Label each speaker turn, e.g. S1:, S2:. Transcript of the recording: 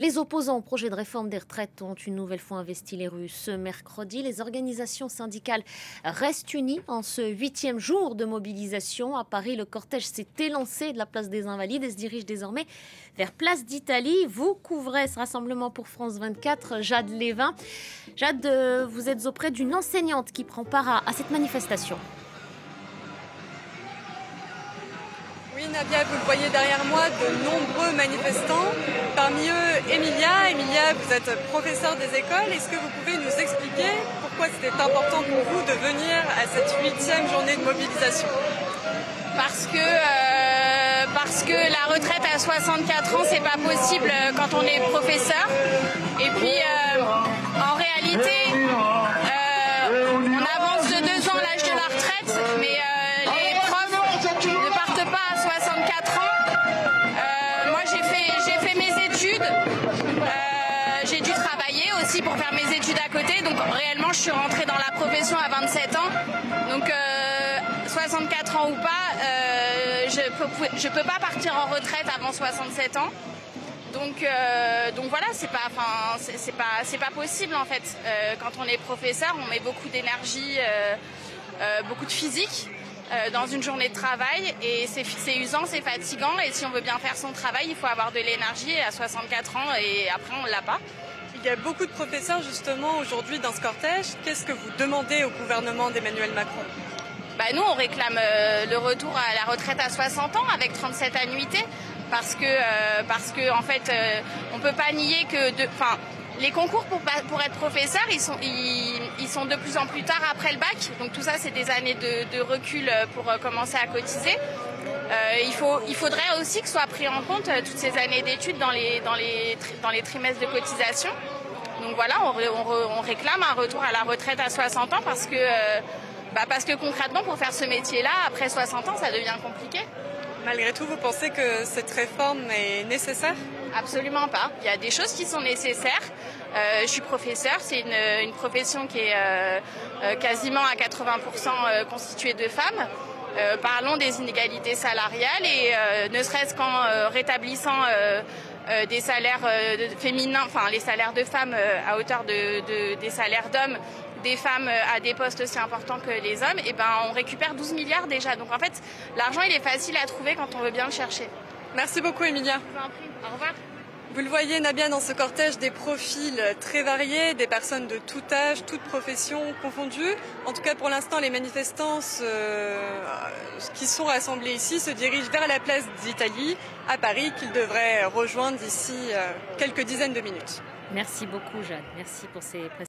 S1: Les opposants au projet de réforme des retraites ont une nouvelle fois investi les rues ce mercredi. Les organisations syndicales restent unies en ce 8e jour de mobilisation. À Paris, le cortège s'est élancé de la place des Invalides et se dirige désormais vers Place d'Italie. Vous couvrez ce rassemblement pour France 24, Jade Lévin. Jade, vous êtes auprès d'une enseignante qui prend part à cette manifestation.
S2: Oui, Nadia, vous le voyez derrière moi, de nombreux manifestants. Parmi eux, Emilia. Emilia, vous êtes professeure des écoles. Est-ce que vous pouvez nous expliquer pourquoi c'était important pour vous de venir à cette 8e journée de mobilisation?
S3: Parce que la retraite à 64 ans, c'est pas possible quand on est professeur. Et puis, en réalité, on avance de 2 ans l'âge de la retraite, mais les profs ne partent pas à 64 ans. Moi, j'ai fait mes études. J'ai dû travailler aussi pour faire mes études à côté. Donc, réellement, je suis rentrée dans la profession à 27 ans. Donc, 64 ans ou pas, je peux pas partir en retraite avant 67 ans. Donc voilà, c'est pas possible en fait. Quand on est professeur, on met beaucoup d'énergie, beaucoup de physique dans une journée de travail et c'est usant, c'est fatigant. Et si on veut bien faire son travail, il faut avoir de l'énergie à 64 ans et après on l'a pas.
S2: Il y a beaucoup de professeurs justement aujourd'hui dans ce cortège. Qu'est-ce que vous demandez au gouvernement d'Emmanuel Macron?
S3: Nous, on réclame le retour à la retraite à 60 ans avec 37 annuités parce que en fait, on peut pas nier que les concours pour être professeur, ils sont de plus en plus tard après le bac. Donc tout ça, c'est des années de recul pour commencer à cotiser. Il faudrait aussi que soit pris en compte toutes ces années d'études dans les trimestres de cotisation. Donc voilà, on réclame un retour à la retraite à 60 ans parce que concrètement, pour faire ce métier-là, après 60 ans, ça devient compliqué.
S2: Malgré tout, vous pensez que cette réforme est nécessaire?
S3: Absolument pas. Il y a des choses qui sont nécessaires. Je suis professeure, c'est une profession qui est quasiment à 80% constituée de femmes. Parlons des inégalités salariales et ne serait-ce qu'en rétablissant des salaires féminins, enfin les salaires de femmes à hauteur des salaires d'hommes, des femmes à des postes aussi importants que les hommes, et on récupère 12 milliards déjà. Donc en fait, l'argent il est facile à trouver quand on veut bien le chercher.
S2: Merci beaucoup Emilia.
S3: Je vous en prie. Au revoir.
S2: Vous le voyez, Nabia, dans ce cortège, des profils très variés, des personnes de tout âge, toutes professions confondues. En tout cas, pour l'instant, les manifestants qui sont rassemblés ici se dirigent vers la place d'Italie, à Paris, qu'ils devraient rejoindre d'ici quelques dizaines de minutes.
S1: Merci beaucoup, Jade. Merci pour ces précisions.